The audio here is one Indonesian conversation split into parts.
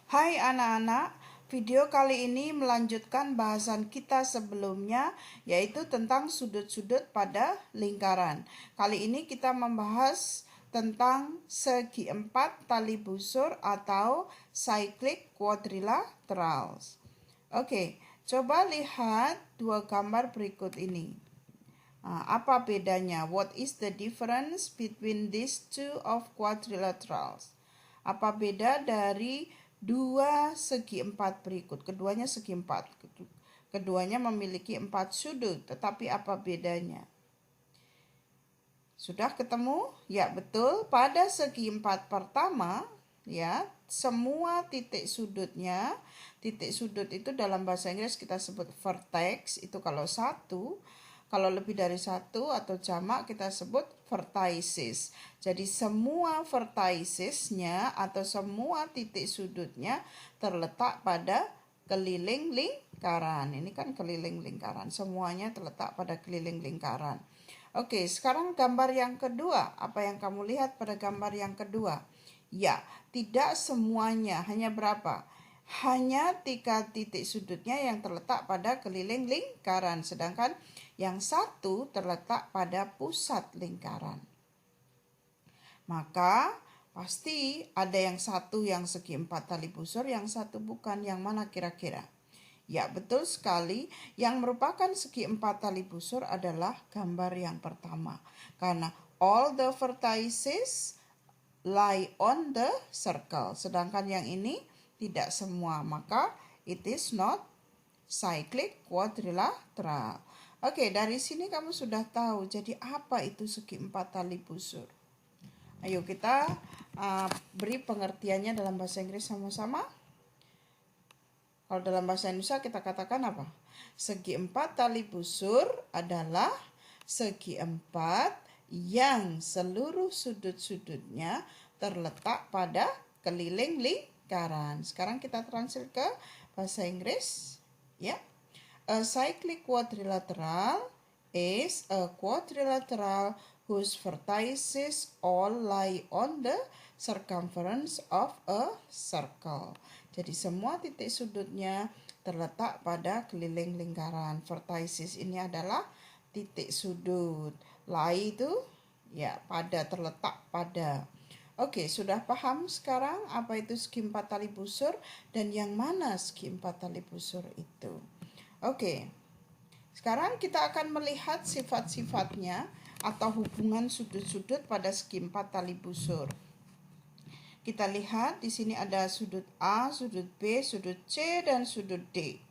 Hai anak-anak, video kali ini melanjutkan bahasan kita sebelumnya, yaitu tentang sudut-sudut pada lingkaran. Kali ini kita membahas tentang segi empat tali busur atau cyclic quadrilaterals. Oke, coba lihat dua gambar berikut ini. Apa bedanya? What is the difference between these two of quadrilaterals? Apa beda dari dua segi empat berikut? Keduanya segi empat. Keduanya memiliki empat sudut, tetapi apa bedanya? Sudah ketemu? Ya, betul. Pada segi empat pertama, ya, semua titik sudutnya, titik sudut itu dalam bahasa Inggris kita sebut vertex, itu kalau satu. Kalau lebih dari satu atau jamak kita sebut vertices. Jadi semua verticesnya atau semua titik sudutnya terletak pada keliling lingkaran. Ini kan keliling lingkaran. Semuanya terletak pada keliling lingkaran. Oke, sekarang gambar yang kedua. Apa yang kamu lihat pada gambar yang kedua? Ya, tidak semuanya. Hanya berapa? Hanya 3 titik sudutnya yang terletak pada keliling lingkaran, sedangkan yang satu terletak pada pusat lingkaran. Maka pasti ada yang satu yang segi empat tali busur, yang satu bukan. Yang mana kira-kira? Ya, betul sekali. Yang merupakan segi empat tali busur adalah gambar yang pertama, karena all the vertices lie on the circle, sedangkan yang ini tidak semua, maka it is not cyclic quadrilateral. Oke, dari sini kamu sudah tahu jadi apa itu segi empat tali busur. Ayo kita beri pengertiannya dalam bahasa Inggris sama-sama. Kalau dalam bahasa Indonesia kita katakan apa? Segi empat tali busur adalah segi empat yang seluruh sudut-sudutnya terletak pada keliling lingkaran. Sekarang kita translate ke bahasa Inggris, ya. A cyclic quadrilateral is a quadrilateral whose vertices all lie on the circumference of a circle. Jadi semua titik sudutnya terletak pada keliling lingkaran. Vertices ini adalah titik sudut. Lie itu ya pada, terletak pada. Oke, sudah paham sekarang apa itu segi empat tali busur dan yang mana segi empat tali busur itu. Oke, sekarang kita akan melihat sifat-sifatnya atau hubungan sudut-sudut pada segi empat tali busur. Kita lihat di sini ada sudut A, sudut B, sudut C, dan sudut D.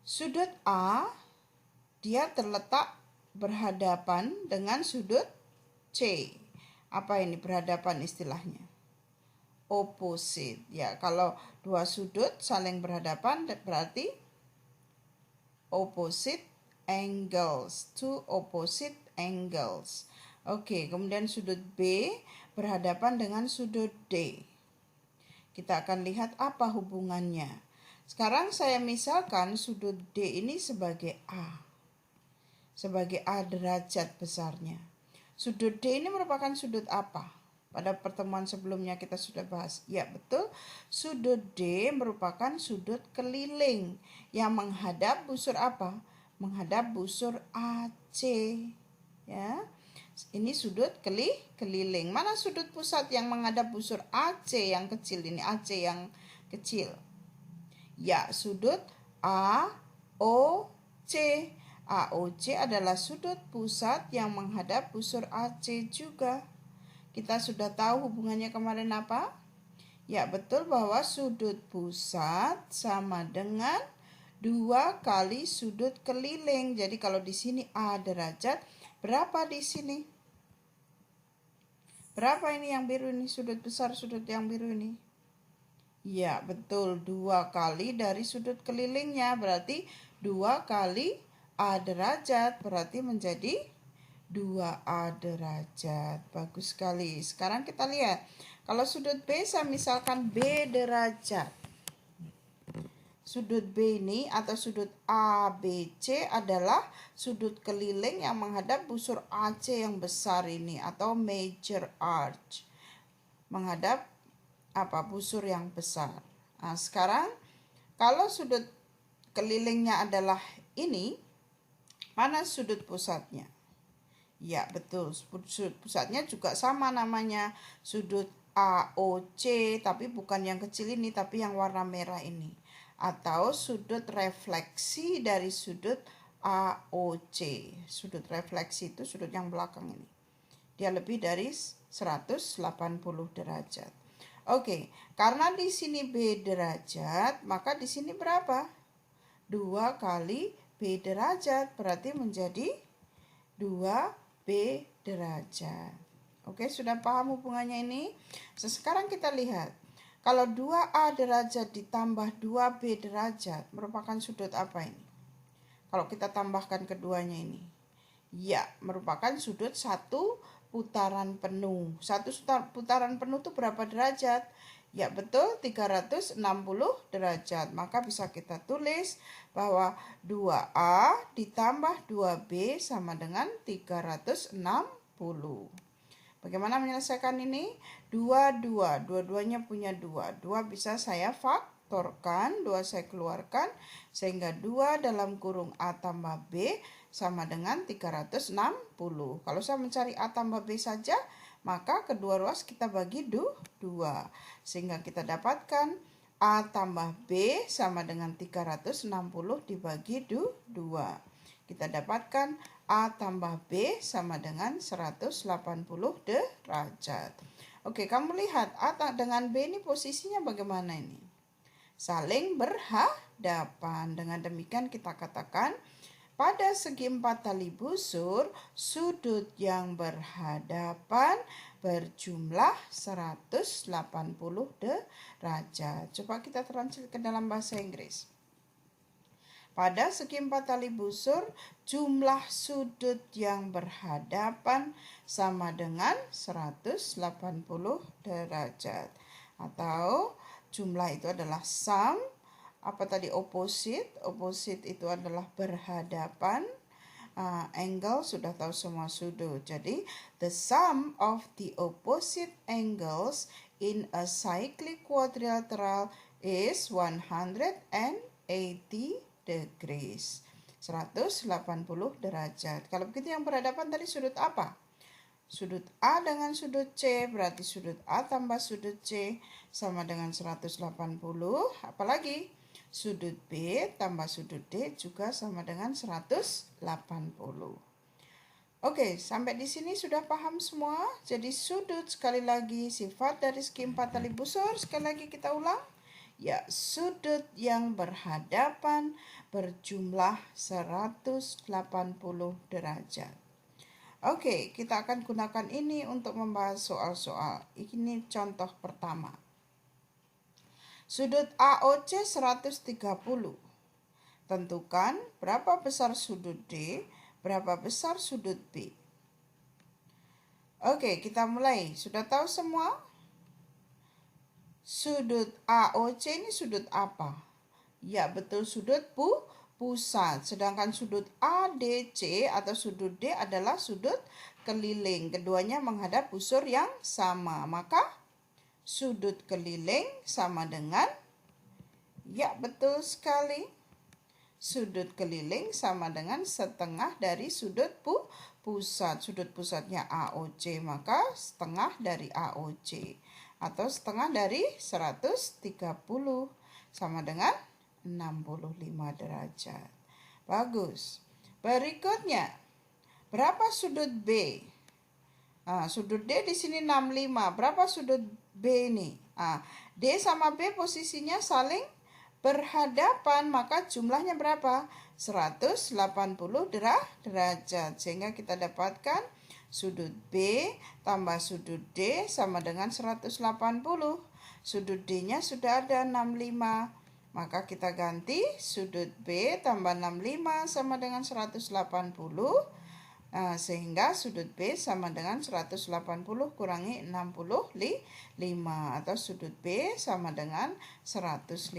Sudut A, dia terletak berhadapan dengan sudut C. Apa ini berhadapan istilahnya? Opposite. Ya, kalau dua sudut saling berhadapan berarti opposite angles. Two opposite angles. Oke, kemudian sudut B berhadapan dengan sudut D. Kita akan lihat apa hubungannya. Sekarang saya misalkan sudut D ini sebagai A. Sebagai A derajat besarnya. Sudut D ini merupakan sudut apa? Pada pertemuan sebelumnya kita sudah bahas. Ya, betul. Sudut D merupakan sudut keliling yang menghadap busur apa? Menghadap busur AC. Ya. Ini sudut keliling. Mana sudut pusat yang menghadap busur AC yang kecil ini? AC yang kecil. Ya, sudut AOC. AOC adalah sudut pusat yang menghadap busur AC juga. Kita sudah tahu hubungannya kemarin apa? Ya, betul bahwa sudut pusat sama dengan 2 kali sudut keliling. Jadi kalau di sini A derajat, berapa di sini? Berapa ini yang biru ini? Sudut besar sudut yang biru ini? Ya, betul. 2 kali dari sudut kelilingnya. Berarti 2 kali A derajat, berarti menjadi 2A derajat. Bagus sekali. Sekarang kita lihat. Kalau sudut B saya misalkan B derajat. Sudut B ini atau sudut ABC adalah sudut keliling yang menghadap busur AC yang besar ini atau major arch. Menghadap busur yang besar. Nah, sekarang kalau sudut kelilingnya adalah ini, mana sudut pusatnya? Ya, betul. Sudut pusatnya juga sama namanya, sudut AOC, tapi bukan yang kecil ini, tapi yang warna merah ini. Atau sudut refleksi dari sudut AOC. Sudut refleksi itu sudut yang belakang ini. Dia lebih dari 180 derajat. Oke, karena di sini B derajat, maka di sini berapa? 2 kali B derajat, berarti menjadi 2B derajat. Oke, sudah paham hubungannya ini? Sekarang kita lihat. Kalau 2A derajat ditambah 2B derajat merupakan sudut apa ini? Kalau kita tambahkan keduanya ini. Ya, merupakan sudut satu putaran penuh. Satu putaran penuh itu berapa derajat? Ya betul, 360 derajat. Maka bisa kita tulis bahwa 2A ditambah 2B sama dengan 360. Bagaimana menyelesaikan ini? Dua-duanya punya 2. 2 bisa saya faktorkan, 2 saya keluarkan, sehingga 2 dalam kurung A tambah B sama dengan 360. Kalau saya mencari A tambah B saja, maka kedua ruas kita bagi 2. Sehingga kita dapatkan A tambah B sama dengan 360 dibagi 2. Kita dapatkan A tambah B sama dengan 180 derajat. Oke, kamu lihat A dengan B ini posisinya bagaimana ini? Saling berhadapan. Dengan demikian kita katakan pada segi 4 tali busur, sudut yang berhadapan berjumlah 180 derajat. Coba kita translate ke dalam bahasa Inggris. Pada segi 4 tali busur, jumlah sudut yang berhadapan sama dengan 180 derajat. Atau jumlah itu adalah sum. Apa tadi opposite? Opposite itu adalah berhadapan. Angle sudah tahu semua sudut. Jadi the sum of the opposite angles in a cyclic quadrilateral is 180 degrees. 180 derajat. Kalau begitu yang berhadapan tadi sudut apa? Sudut A dengan sudut C, berarti sudut A tambah sudut C sama dengan 180. Apalagi? Sudut B tambah sudut D juga sama dengan 180. Oke, sampai di sini sudah paham semua? Jadi sudut, sekali lagi, sifat dari segi 4 tali busur, sekali lagi kita ulang. Ya, sudut yang berhadapan berjumlah 180 derajat. Oke, kita akan gunakan ini untuk membahas soal-soal. Ini contoh pertama. Sudut AOC 130. Tentukan berapa besar sudut D, berapa besar sudut B. Oke, kita mulai. Sudah tahu semua? Sudut AOC ini sudut apa? Ya, betul, sudut pusat. Sedangkan sudut ADC atau sudut D adalah sudut keliling. Keduanya menghadap busur yang sama. Maka sudut keliling sama dengan, ya betul sekali, sudut keliling sama dengan setengah dari sudut pusat. Sudut pusatnya AOC, maka setengah dari AOC. Atau setengah dari 130 sama dengan 65 derajat. Bagus. Berikutnya, berapa sudut B? Sudut D di sini 65. Berapa sudut B ini? D sama B posisinya saling berhadapan, maka jumlahnya berapa? 180 derajat. Sehingga kita dapatkan sudut B tambah sudut D sama dengan 180. Sudut D-nya sudah ada 65. Maka kita ganti sudut B tambah 65 sama dengan 180. Sehingga sudut B sama dengan 180 kurangi 65. Atau sudut B sama dengan 115.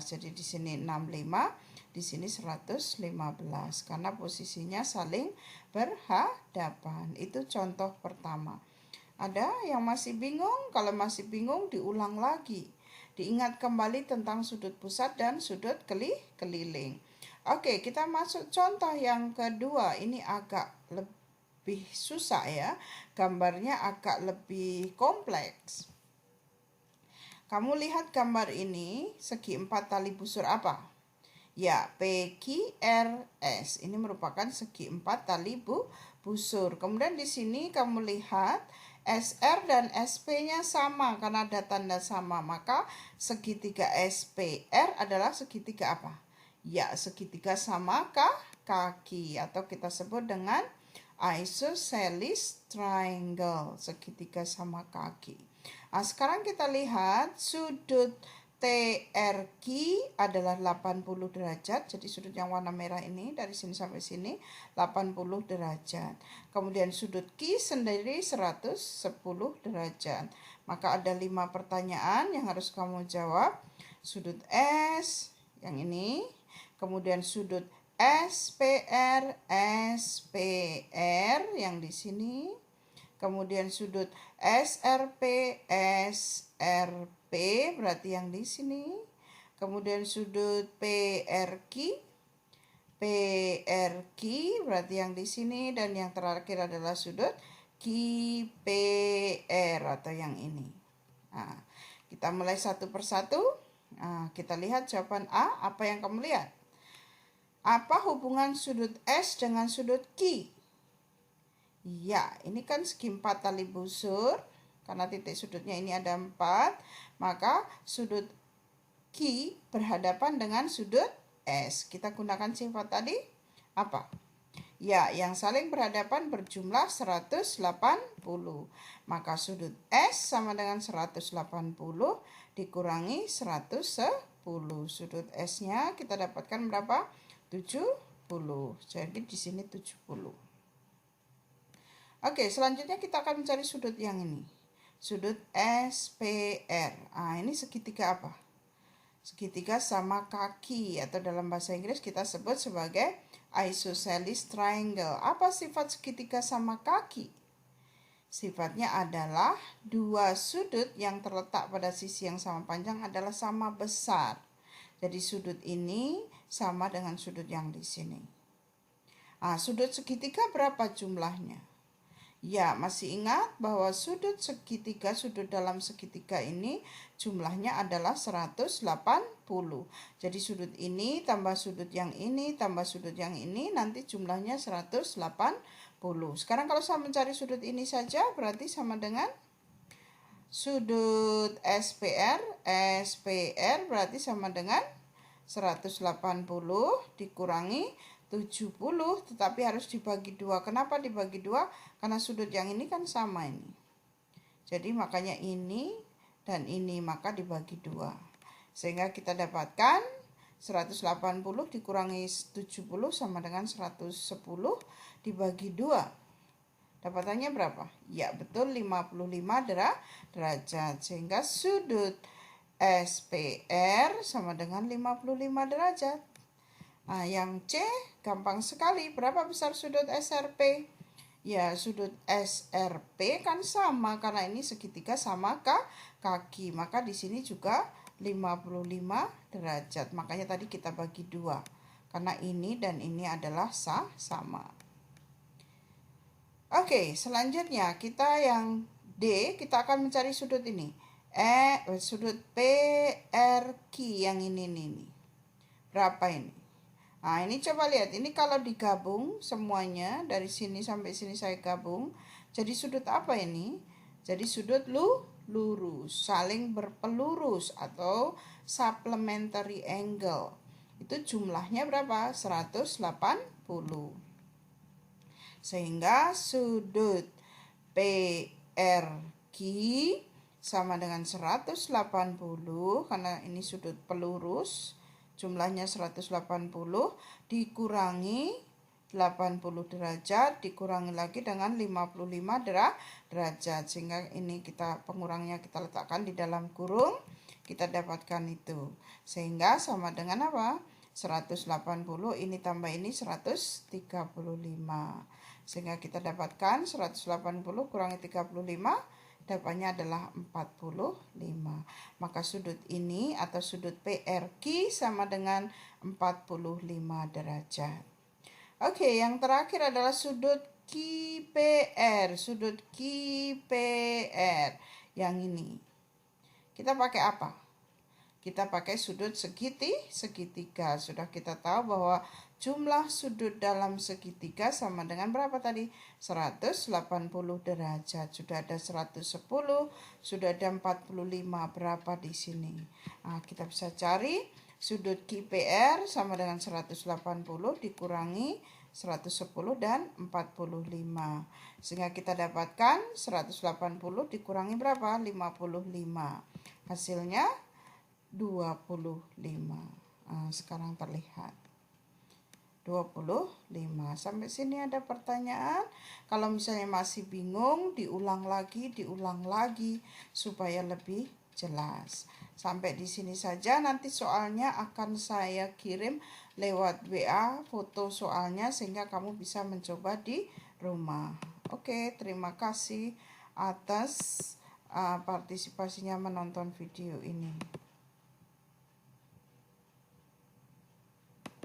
Jadi di sini 65, di sini 115. Karena posisinya saling berhadapan. Itu contoh pertama. Ada yang masih bingung? Kalau masih bingung diulang lagi. diingat kembali tentang sudut pusat dan sudut keliling. Oke, kita masuk contoh yang kedua. Ini agak lebih susah ya. Gambarnya agak lebih kompleks. Kamu lihat gambar ini, segi 4 tali busur apa? Ya, PQRS. Ini merupakan segi 4 tali busur. Kemudian di sini kamu lihat SR dan SP-nya sama karena ada tanda sama. Maka segitiga SPR adalah segitiga apa? Ya, segitiga sama kaki atau kita sebut dengan isosceles triangle, segitiga sama kaki. Nah, sekarang kita lihat sudut TRQ adalah 80 derajat. Jadi sudut yang warna merah ini dari sini sampai sini 80 derajat. Kemudian sudut Q sendiri 110 derajat. Maka ada 5 pertanyaan yang harus kamu jawab. Sudut S yang ini, kemudian sudut SPR yang di sini, kemudian sudut SRP berarti yang di sini, kemudian sudut PRQ berarti yang di sini, dan yang terakhir adalah sudut QPR atau yang ini. Nah, kita mulai satu persatu. Nah, kita lihat jawaban A. Apa yang kamu lihat? Apa hubungan sudut S dengan sudut Q? Ya, ini kan segi 4 tali busur. Karena titik sudutnya ini ada 4, maka sudut Q berhadapan dengan sudut S. Kita gunakan sifat tadi apa? Ya, yang saling berhadapan berjumlah 180. Maka sudut S sama dengan 180 dikurangi 110. Sudut S-nya kita dapatkan berapa? 70. Jadi di sini 70. Oke, selanjutnya kita akan mencari sudut yang ini. Sudut SPR. Nah, ini segitiga apa? Segitiga sama kaki, atau dalam bahasa Inggris kita sebut sebagai isosceles triangle. Apa sifat segitiga sama kaki? Sifatnya adalah dua sudut yang terletak pada sisi yang sama panjang adalah sama besar. Jadi sudut ini sama dengan sudut yang di sini. Nah, sudut segitiga berapa jumlahnya? Ya, masih ingat bahwa sudut segitiga, sudut dalam segitiga ini jumlahnya adalah 180. Jadi sudut ini tambah sudut yang ini tambah sudut yang ini nanti jumlahnya 180. Sekarang kalau saya mencari sudut ini saja berarti sama dengan sudut SPR berarti sama dengan 180 dikurangi 70, tetapi harus dibagi 2. Kenapa dibagi 2? Karena sudut yang ini kan sama ini. Jadi makanya ini dan ini, maka dibagi 2. Sehingga kita dapatkan 180 dikurangi 70 sama dengan 110 dibagi 2. Dapatannya berapa? Ya, betul 55 derajat. Sehingga sudut SPR sama dengan 55 derajat. Nah, yang C gampang sekali. Berapa besar sudut SRP? Ya, sudut SRP kan sama karena ini segitiga sama kaki. Maka di sini juga 55 derajat. Makanya tadi kita bagi 2. Karena ini dan ini adalah sama. Oke, selanjutnya kita yang D, kita akan mencari sudut ini. Sudut PRQ yang ini nih. Berapa ini? Nah, ini coba lihat. Ini kalau digabung semuanya dari sini sampai sini saya gabung. Jadi sudut apa ini? Jadi sudut lurus, saling berpelurus atau supplementary angle. Itu jumlahnya berapa? 180. Sehingga sudut PRQ sama dengan 180 karena ini sudut pelurus. Jumlahnya 180 dikurangi 80 derajat dikurangi lagi dengan 55 derajat, sehingga ini kita pengurangnya kita letakkan di dalam kurung, kita dapatkan itu. Sehingga sama dengan apa? 180 ini tambah ini 135. Sehingga kita dapatkan 180 kurangi 35 Jawabannya adalah 45. Maka sudut ini atau sudut PRQ sama dengan 45 derajat. Oke, yang terakhir adalah sudut QPR. Sudut QPR yang ini. Kita pakai apa? Kita pakai sudut segitiga. Sudah kita tahu bahwa jumlah sudut dalam segitiga sama dengan berapa tadi? 180 derajat. Sudah ada 110, sudah ada 45. Berapa di sini? Nah, kita bisa cari sudut QPR sama dengan 180 dikurangi 110 dan 45. Sehingga kita dapatkan 180 dikurangi berapa? 55. Hasilnya 25. Nah, sekarang terlihat 25. Sampai sini ada pertanyaan? Kalau misalnya masih bingung, diulang lagi supaya lebih jelas. Sampai di sini saja, nanti soalnya akan saya kirim lewat WA foto soalnya sehingga kamu bisa mencoba di rumah. Oke, terima kasih atas partisipasinya menonton video ini.